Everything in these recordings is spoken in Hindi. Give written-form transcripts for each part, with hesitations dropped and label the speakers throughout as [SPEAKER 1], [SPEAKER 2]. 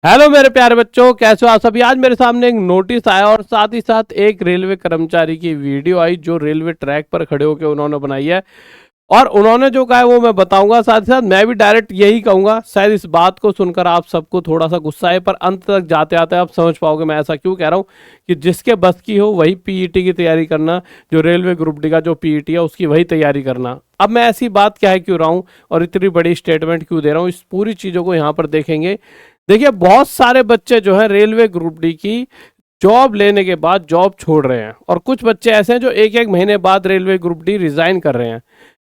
[SPEAKER 1] हेलो मेरे प्यारे बच्चों, कैसे हो आप सभी। आज मेरे सामने एक नोटिस आया और साथ ही साथ एक रेलवे कर्मचारी की वीडियो आई जो रेलवे ट्रैक पर खड़े होकर उन्होंने बनाई है। और उन्होंने जो कहा है वो मैं बताऊंगा, साथ ही साथ मैं भी डायरेक्ट यही कहूंगा। शायद इस बात को सुनकर आप सबको थोड़ा सा गुस्सा है, पर अंत तक जाते आते आप समझ पाओगे मैं ऐसा क्यों कह रहा हूँ कि जिसके बस की हो वही पीईटी की तैयारी करना। जो रेलवे ग्रुप डी का जो पीईटी है उसकी वही तैयारी करना। अब मैं ऐसी बात क्या है क्यों रहा हूँ और इतनी बड़ी स्टेटमेंट क्यों दे रहा हूँ, इस पूरी चीज़ों को यहाँ पर देखेंगे। देखिए, बहुत सारे बच्चे जो है रेलवे ग्रुप डी की जॉब लेने के बाद जॉब छोड़ रहे हैं, और कुछ बच्चे ऐसे हैं जो एक एक महीने बाद रेलवे ग्रुप डी रिजाइन कर रहे हैं।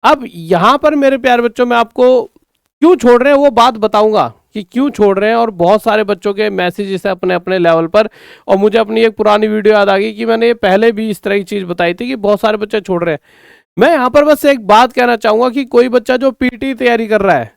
[SPEAKER 1] अब यहाँ पर मेरे प्यारे बच्चों, मैं आपको क्यों छोड़ रहे हैं वो बात बताऊंगा कि क्यों छोड़ रहे हैं। और बहुत सारे बच्चों के मैसेजेस है अपने अपने लेवल पर, और मुझे अपनी एक पुरानी वीडियो याद आ गई कि मैंने ये पहले भी इस तरह की चीज़ बताई थी कि बहुत सारे बच्चे छोड़ रहे हैं। मैं यहाँ पर बस एक बात कहना चाहूँगा कि कोई बच्चा जो पीटी तैयारी कर रहा है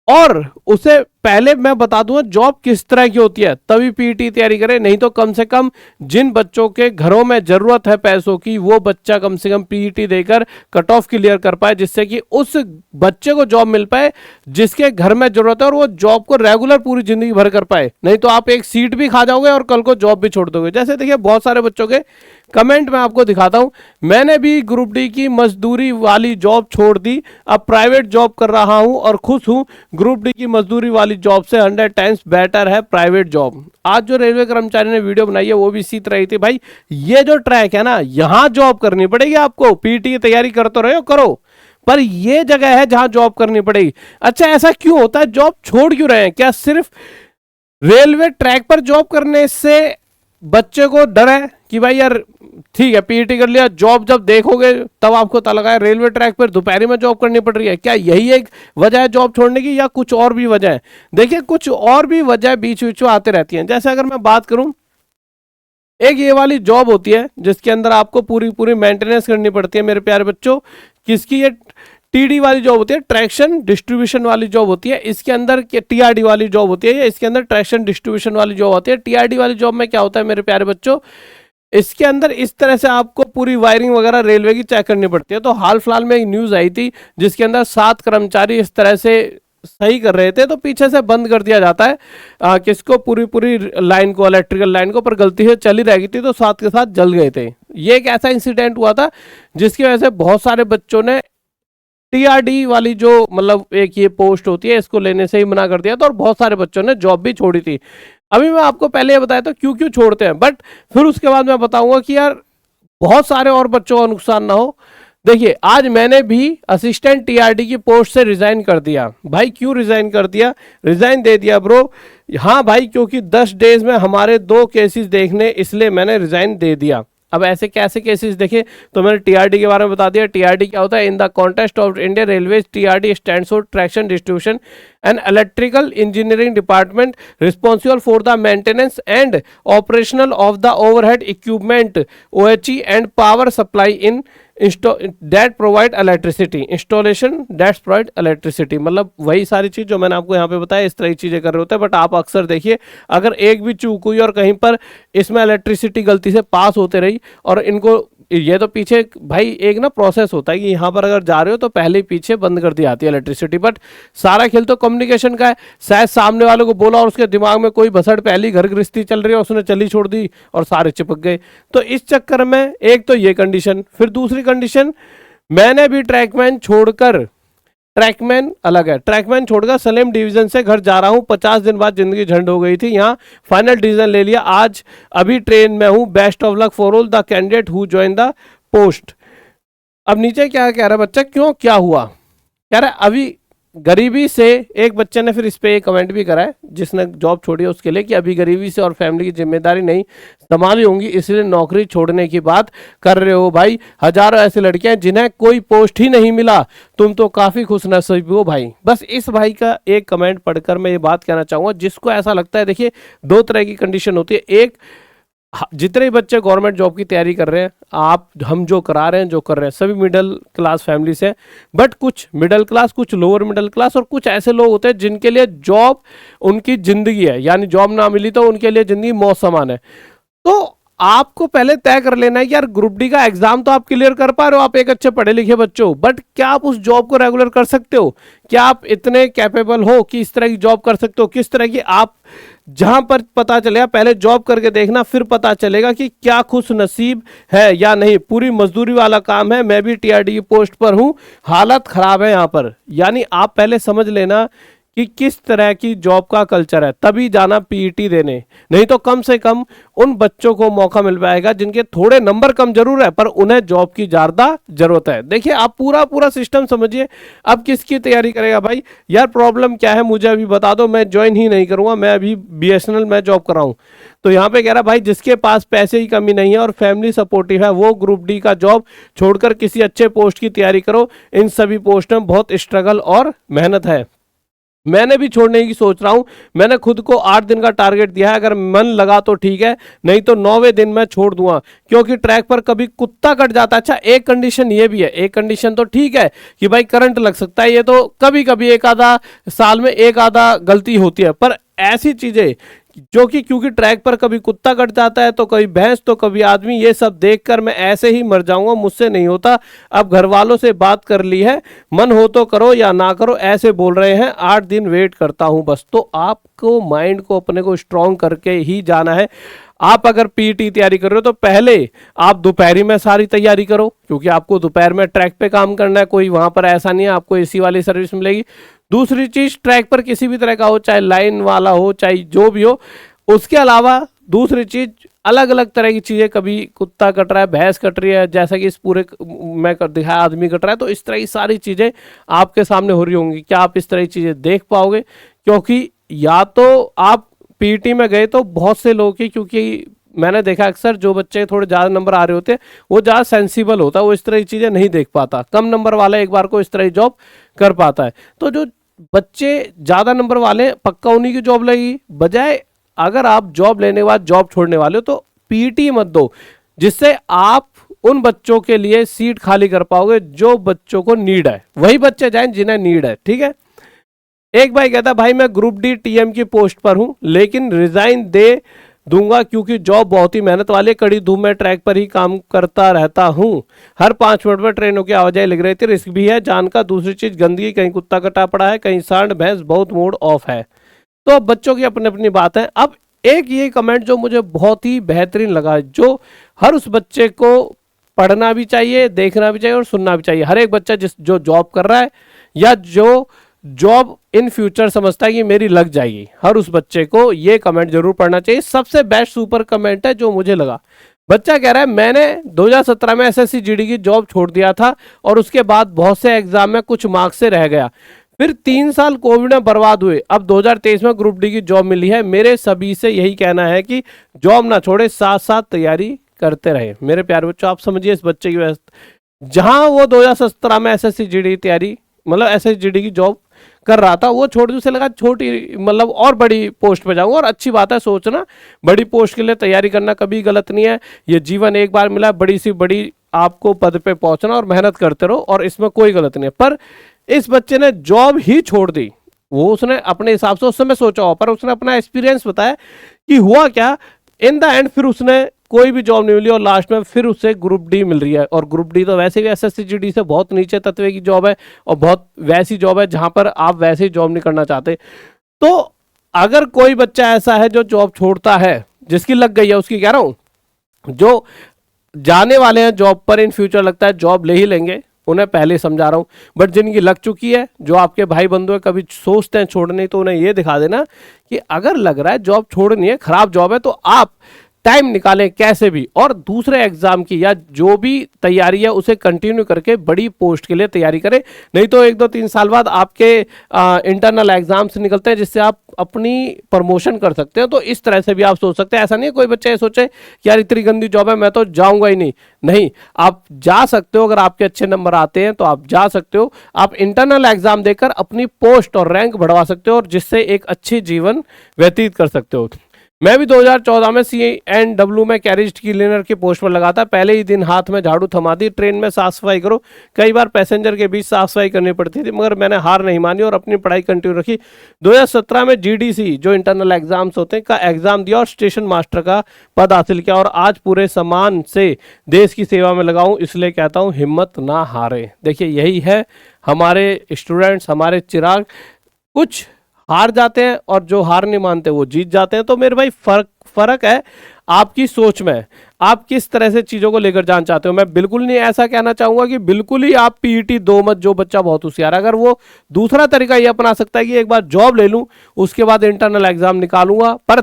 [SPEAKER 1] और उसे पहले मैं बता दूंगा जॉब किस तरह की होती है, तभी पीटी तैयारी करें। नहीं तो कम से कम जिन बच्चों के घरों में जरूरत है पैसों की, वो बच्चा कम से कम पीटी देकर कट ऑफ क्लियर कर पाए, जिससे कि उस बच्चे को जॉब मिल पाए जिसके घर में जरूरत है, और वो जॉब को रेगुलर पूरी जिंदगी भर कर पाए। नहीं तो आप एक सीट भी खा जाओगे और कल को जॉब भी छोड़ दोगे। जैसे देखिए, बहुत सारे बच्चों के कमेंट मैं आपको दिखाता हूं। मैंने भी ग्रुप डी की मजदूरी वाली जॉब छोड़ दी, अब प्राइवेट जॉब कर रहा हूं और खुश हूं। ग्रुप डी की मजदूरी वाली जॉब से 100 टाइम्स बेटर है प्राइवेट जॉब। आज जो रेलवे कर्मचारी ने वीडियो बनाई है वो भी इसी तरह ही थी। भाई, ये जो ट्रैक है ना, यहां जॉब करनी पड़ेगी आपको। पीटी की तैयारी करते रहो, करो, पर ये जगह है जहां जॉब करनी पड़ेगी। अच्छा, ऐसा क्यों होता है? जॉब छोड़ क्यों रहे हैं? क्या सिर्फ रेलवे ट्रैक पर जॉब करने से बच्चे को डर है कि भाई यार ठीक है पीईटी कर लिया, जॉब जब देखोगे तब आपको पता लगा है रेलवे ट्रैक पर दोपहर में जॉब करनी पड़ रही है? क्या यही एक वजह है जॉब छोड़ने की, या कुछ और भी वजह है? देखिए, कुछ और भी वजह बीच बीच में आते रहती हैं। जैसे अगर मैं बात करूं, एक ये वाली जॉब होती है जिसके अंदर आपको पूरी पूरी मेंटेनेंस करनी पड़ती है मेरे प्यारे बच्चों। किसकी? ये टीडी वाली जॉब होती है, ट्रैक्शन डिस्ट्रीब्यूशन वाली जॉब होती है। इसके अंदर टीआरडी वाली जॉब होती है, या इसके अंदर ट्रैक्शन डिस्ट्रीब्यूशन वाली जॉब होती है। टीआरडी वाली जॉब में क्या होता है मेरे प्यारे बच्चों, इसके अंदर इस तरह से आपको पूरी वायरिंग वगैरह रेलवे की चेक करनी पड़ती है। तो हाल फिलहाल में एक न्यूज आई थी जिसके अंदर 7 कर्मचारी इस तरह से सही कर रहे थे, तो पीछे से बंद कर दिया जाता है किसको, पूरी पूरी लाइन को, इलेक्ट्रिकल लाइन को, पर गलती से चली रह गई थी तो साथ के साथ जल गए थे। ये एक ऐसा इंसिडेंट हुआ था जिसकी वजह से बहुत सारे बच्चों ने टीआरडी वाली जो मतलब एक ये पोस्ट होती है इसको लेने से ही मना कर दिया था, और बहुत सारे बच्चों ने जॉब भी छोड़ी थी। अभी मैं आपको पहले ये बताया था क्यों क्यों छोड़ते हैं, बट फिर उसके बाद मैं बताऊंगा कि यार बहुत सारे और बच्चों का नुकसान ना हो। देखिए, आज मैंने भी असिस्टेंट टीआरडी की पोस्ट से रिजाइन कर दिया। भाई क्यों रिजाइन कर दिया? रिजाइन दे दिया ब्रो। हाँ भाई, क्योंकि 10 डेज में हमारे 2 केसेस देखने, इसलिए मैंने रिजाइन दे दिया। अब ऐसे कैसे केसेस देखे तो मैंने टीआरडी के बारे में बता दिया। टीआरडी क्या होता है? In the context of Indian railway, TRD stands for traction distribution and electrical engineering department, responsible for the maintenance and operational of the overhead equipment OHE and power supply in that provide electricity installation that's provide electricity. मतलब वही सारी चीज जो मैंने आपको यहाँ पे बताया, इस तरह की चीजें कर रहे होते हैं। बट आप अक्सर देखिए, अगर एक भी चूक हुई और कहीं पर इसमें इलेक्ट्रिसिटी गलती से पास होते रही, और इनको ये तो पीछे भाई एक ना प्रोसेस होता है कि यहाँ पर अगर जा रहे हो तो पहले पीछे बंद कर दी जाती है इलेक्ट्रिसिटी। बट सारा खेल तो कम्युनिकेशन का है। शायद सामने वाले को बोला और उसके दिमाग में कोई भसड़, पहली घर गृहस्थी चल रही है, उसने चली छोड़ दी और सारे चिपक गए। तो इस चक्कर में एक तो ये कंडीशन, फिर दूसरी कंडीशन, मैंने भी ट्रैकमैन छोड़कर, ट्रैकमैन अलग है, ट्रैकमैन छोड़कर सलेम डिवीजन से घर जा रहा हूं। 50 दिन बाद जिंदगी झंड हो गई थी, यहाँ फाइनल डिसीजन ले लिया। आज अभी ट्रेन में हूं। Best of luck for all the candidate who join the post. अब नीचे क्या कह रहा है बच्चा, क्यों क्या हुआ? कह रहा है अभी गरीबी से, एक बच्चे ने फिर इस पे एक कमेंट भी करा है जिसने जॉब छोड़ी है उसके लिए, कि अभी गरीबी से और फैमिली की जिम्मेदारी नहीं संभाली होंगी, इसलिए नौकरी छोड़ने की बात कर रहे हो। भाई, हजारों ऐसी लड़कियां जिन्हें कोई पोस्ट ही नहीं मिला, तुम तो काफी खुशनसीब हो भाई। बस इस भाई का एक कमेंट पढ़कर मैं ये बात कहना चाहूंगा, जिसको ऐसा लगता है, देखिए 2 तरह की कंडीशन होती है। एक, जितने बच्चे गवर्नमेंट जॉब की तैयारी कर रहे हैं, आप हम जो करा रहे हैं, जो कर रहे हैं, सभी मिडिल क्लास फैमिली से। बट कुछ मिडिल क्लास, कुछ लोअर मिडिल क्लास, और कुछ ऐसे लोग होते हैं जिनके लिए जॉब उनकी जिंदगी है, यानी जॉब ना मिली तो उनके लिए जिंदगी मौत समान है। तो आपको पहले तय कर लेना है कि यार ग्रुप डी का एग्जाम तो आप क्लियर कर पा रहे हो, आप एक अच्छे पढ़े लिखे बच्चे हो, बट क्या आप उस जॉब को रेगुलर कर सकते हो? क्या आप इतने कैपेबल हो कि इस तरह की जॉब कर सकते हो? किस तरह की आप, जहां पर पता चलेगा, पहले जॉब करके देखना, फिर पता चलेगा कि क्या खुश नसीब है या नहीं। पूरी मजदूरी वाला काम है, मैं भी टीआरडी की पोस्ट पर हूं, हालत खराब है यहां पर। यानी आप पहले समझ लेना कि किस तरह की जॉब का कल्चर है, तभी जाना पीईटी देने। नहीं तो कम से कम उन बच्चों को मौका मिल पाएगा जिनके थोड़े नंबर कम जरूर है पर उन्हें जॉब की ज्यादा जरूरत है। देखिए आप पूरा पूरा सिस्टम समझिए। अब किसकी तैयारी करेगा भाई? यार प्रॉब्लम क्या है मुझे अभी बता दो, मैं ज्वाइन ही नहीं करूंगा, मैं अभी बीएसएनएल में जॉब कर रहा हूं। तो यहाँ पे कह रहा भाई जिसके पास पैसे की कमी नहीं है और फैमिली सपोर्टिव है वो ग्रुप डी का जॉब छोड़कर किसी अच्छे पोस्ट की तैयारी करो। इन सभी पोस्ट में बहुत स्ट्रगल और मेहनत है। मैंने भी छोड़ने की सोच रहा हूं। मैंने खुद को 8 दिन का टारगेट दिया है, अगर मन लगा तो ठीक है, नहीं तो 9वें दिन मैं छोड़ दूंगा, क्योंकि ट्रैक पर कभी कुत्ता कट जाता है। अच्छा एक कंडीशन ये भी है, एक कंडीशन तो ठीक है कि भाई करंट लग सकता है, ये तो कभी कभी एक आधा साल में एक आधा गलती होती है, पर ऐसी चीजें जो कि क्योंकि ट्रैक पर कभी कुत्ता कट जाता है तो कभी भैंस तो कभी आदमी, ये सब देखकर मैं ऐसे ही मर जाऊंगा, मुझसे नहीं होता। अब घर वालों से बात कर ली है, मन हो तो करो या ना करो, ऐसे बोल रहे हैं, 8 दिन वेट करता हूं बस। तो आपको माइंड को अपने को स्ट्रांग करके ही जाना है। आप अगर पीटी तैयारी कर रहे हो तो पहले आप दोपहरी में सारी तैयारी करो, क्योंकि आपको दोपहर में ट्रैक पे काम करना है, कोई वहां पर ऐसा नहीं है आपको एसी वाली सर्विस मिलेगी। दूसरी चीज, ट्रैक पर किसी भी तरह का हो, चाहे लाइन वाला हो चाहे जो भी हो, उसके अलावा दूसरी चीज अलग अलग तरह की चीजें, कभी कुत्ता कट रहा है, भैंस कट रही है, जैसा कि इस पूरे में कर दिखाया आदमी कट रहा है, तो इस तरह की सारी चीजें आपके सामने हो रही होंगी। क्या आप इस तरह की चीजें देख पाओगे? क्योंकि या तो आप पीटी में गए तो बहुत से लोग की, क्योंकि मैंने देखा अक्सर जो बच्चे थोड़े ज़्यादा नंबर आ रहे होते हैं वो ज़्यादा सेंसिबल होता है, वो इस तरह की चीज़ें नहीं देख पाता। कम नंबर वाला एक बार को इस तरह की जॉब कर पाता है। तो जो बच्चे ज़्यादा नंबर वाले, पक्का उन्हीं की जॉब लगेगी। बजाय अगर आप जॉब लेने के बाद जॉब छोड़ने वाले हो तो पीटी मत दो, जिससे आप उन बच्चों के लिए सीट खाली कर पाओगे जो बच्चों को नीड है, वही बच्चे जाएं जिन्हें नीड है। ठीक है। एक भाई कहता भाई मैं ग्रुप डी टीएम की पोस्ट पर हूं लेकिन रिजाइन दे दूंगा क्योंकि जॉब बहुत ही मेहनत वाली, कड़ी धूप में ट्रैक पर ही काम करता रहता हूं, हर 5 मिनट में ट्रेनों की आवाजाही लग रही थी, रिस्क भी है जान का। दूसरी चीज गंदगी, कहीं कुत्ता कटा पड़ा है, कहीं सांड भैंस, बहुत मूड ऑफ है। तो अब बच्चों की अपनी अपनी बात है। अब एक ये कमेंट जो मुझे बहुत ही बेहतरीन लगा, जो हर उस बच्चे को पढ़ना भी चाहिए, देखना भी चाहिए और सुनना भी चाहिए। हर एक बच्चा जो जॉब कर रहा है या जो जॉब इन फ्यूचर समझता है कि मेरी लग जाएगी, हर उस बच्चे को ये कमेंट जरूर पढ़ना चाहिए। सबसे बेस्ट सुपर कमेंट है जो मुझे लगा। बच्चा कह रहा है मैंने 2017 में एसएससी जीडी की जॉब छोड़ दिया था और उसके बाद बहुत से एग्जाम में कुछ मार्क्स से रह गया, फिर 3 साल कोविड में बर्बाद हुए, अब 2023 में ग्रुप डी की जॉब मिली है। मेरे सभी से यही कहना है कि जॉब ना छोड़े, साथ साथ तैयारी करते रहे। मेरे प्यारे बच्चों आप समझिए इस बच्चे की व्यवस्था, जहां वो 2017 में एसएससी जीडी तैयारी मतलब एसएससी जीडी की जॉब कर रहा था, वो छोड़ दी, उसे लगा छोटी मतलब और बड़ी पोस्ट पे जाऊंगा। और अच्छी बात है, सोचना बड़ी पोस्ट के लिए तैयारी करना कभी गलत नहीं है। ये जीवन एक बार मिला, बड़ी सी बड़ी आपको पद पे पहुंचना और मेहनत करते रहो, और इसमें कोई गलत नहीं है। पर इस बच्चे ने जॉब ही छोड़ दी, वो उसने अपने हिसाब से उस समय सोचा हो, पर उसने अपना एक्सपीरियंस बताया कि हुआ क्या इन द एंड। फिर उसने कोई भी जॉब नहीं मिली और लास्ट में फिर उसे ग्रुप डी मिल रही है। और ग्रुप डी तो वैसे भी एसएससी जीडी से बहुत नीचे तत्वे की जॉब है और बहुत वैसी जॉब है जहां पर आप वैसे ही जॉब नहीं करना चाहते। तो अगर कोई बच्चा ऐसा है जो जॉब छोड़ता है, जिसकी लग गई है, उसकी कह रहा हूं, जो जाने वाले हैं जॉब पर, इन फ्यूचर लगता है जॉब ले ही लेंगे, उन्हें पहले समझा रहा हूं। बट जिनकी लग चुकी है, जो आपके भाई बंधु है, कभी सोचते हैं छोड़ने, तो उन्हें यह दिखा देना कि अगर लग रहा है जॉब छोड़नी है, खराब जॉब है, तो आप टाइम निकालें कैसे भी और दूसरे एग्जाम की या जो भी तैयारी है उसे कंटिन्यू करके बड़ी पोस्ट के लिए तैयारी करें। नहीं तो 1-2-3 साल बाद आपके इंटरनल एग्जाम्स निकलते हैं जिससे आप अपनी प्रमोशन कर सकते हैं। तो इस तरह से भी आप सोच सकते हैं। ऐसा नहीं है कोई बच्चा ये सोचे कि यार इतनी गंदी जॉब है मैं तो जाऊंगा ही नहीं। नहीं, आप जा सकते हो, अगर आपके अच्छे नंबर आते हैं तो आप जा सकते हो। आप इंटरनल एग्जाम देकर अपनी पोस्ट और रैंक बढ़वा सकते हो और जिससे एक अच्छी जीवन व्यतीत कर सकते हो। मैं भी 2014 में CNW में कैरेज क्लीनर की पोस्ट पर लगा था। पहले ही दिन हाथ में झाड़ू थमा दी। ट्रेन में साफ सफाई करो, कई बार पैसेंजर के बीच साफ सफाई करनी पड़ती थी, मगर मैंने हार नहीं मानी और अपनी पढ़ाई कंटिन्यू रखी। 2017 में GDC जो इंटरनल एग्जाम्स होते हैं का एग्जाम दिया और स्टेशन मास्टर का पद हासिल किया और आज पूरे सम्मान से देश की सेवा में लगा हूं। इसलिए कहता हूं हिम्मत ना हारे। देखिए यही है हमारे स्टूडेंट्स, हमारे चिराग, कुछ हार जाते हैं और जो हार नहीं मानते वो जीत जाते हैं। तो मेरे भाई फर्क है आपकी सोच में, आप किस तरह से चीजों को लेकर जाना चाहते हो। मैं बिल्कुल नहीं ऐसा कहना चाहूंगा कि बिल्कुल ही आप PET दो मत। जो बच्चा बहुत होशियार है, अगर वो दूसरा तरीका ये अपना सकता है कि एक बार जॉब ले लूं उसके बाद इंटरनल एग्जाम निकालूंगा, पर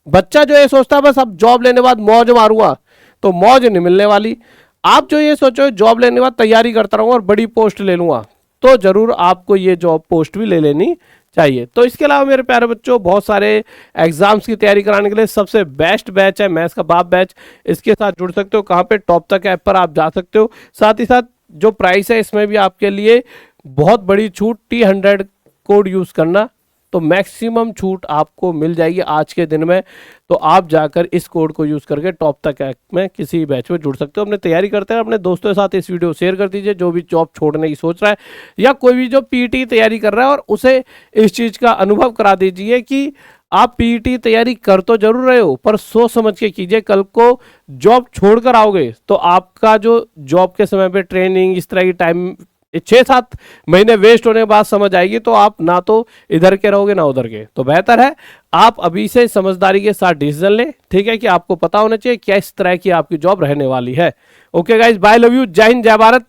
[SPEAKER 1] बच्चा जो ये सोचता है बस अब जॉब लेने बाद मौज मारूंगा, तो मौज नहीं मिलने वाली। आप जो ये सोचो जॉब लेने के बाद तैयारी करता रहूंगा और बड़ी पोस्ट ले लूंगा, तो जरूर आपको ये जॉब पोस्ट भी ले लेनी चाहिए। तो इसके अलावा मेरे प्यारे बच्चों, बहुत सारे एग्जाम्स की तैयारी कराने के लिए सबसे बेस्ट बैच है मैथ्स का बाप बैच। इसके साथ जुड़ सकते हो। कहाँ पे? टॉप तक ऐप पर आप जा सकते हो। साथ ही साथ जो प्राइस है इसमें भी आपके लिए बहुत बड़ी छूट, T100 कोड यूज करना तो मैक्सिमम छूट आपको मिल जाएगी आज के दिन में। तो आप जाकर इस कोड को यूज करके टॉप तक ऐप में किसी बैच में जुड़ सकते हो। अपने तैयारी करते हैं, अपने दोस्तों के साथ इस वीडियो शेयर कर दीजिए जो भी जॉब छोड़ने की सोच रहा है या कोई भी जो PET तैयारी कर रहा है, और उसे इस चीज का अनुभव करा दीजिए कि आप PET तैयारी कर तो जरूर रहे हो, पर सोच समझ के कीजिए। कल को जॉब छोड़कर आओगे तो आपका जो जॉब के समय पे ट्रेनिंग, इस तरह की टाइम 6-7 महीने वेस्ट होने के बाद समझ आएगी, तो आप ना तो इधर के रहोगे ना उधर के। तो बेहतर है आप अभी से समझदारी के साथ डिसीजन लें, ठीक है, कि आपको पता होना चाहिए क्या इस तरह की आपकी जॉब रहने वाली है। Okay guys, bye, love you, जय हिंद, जय भारत।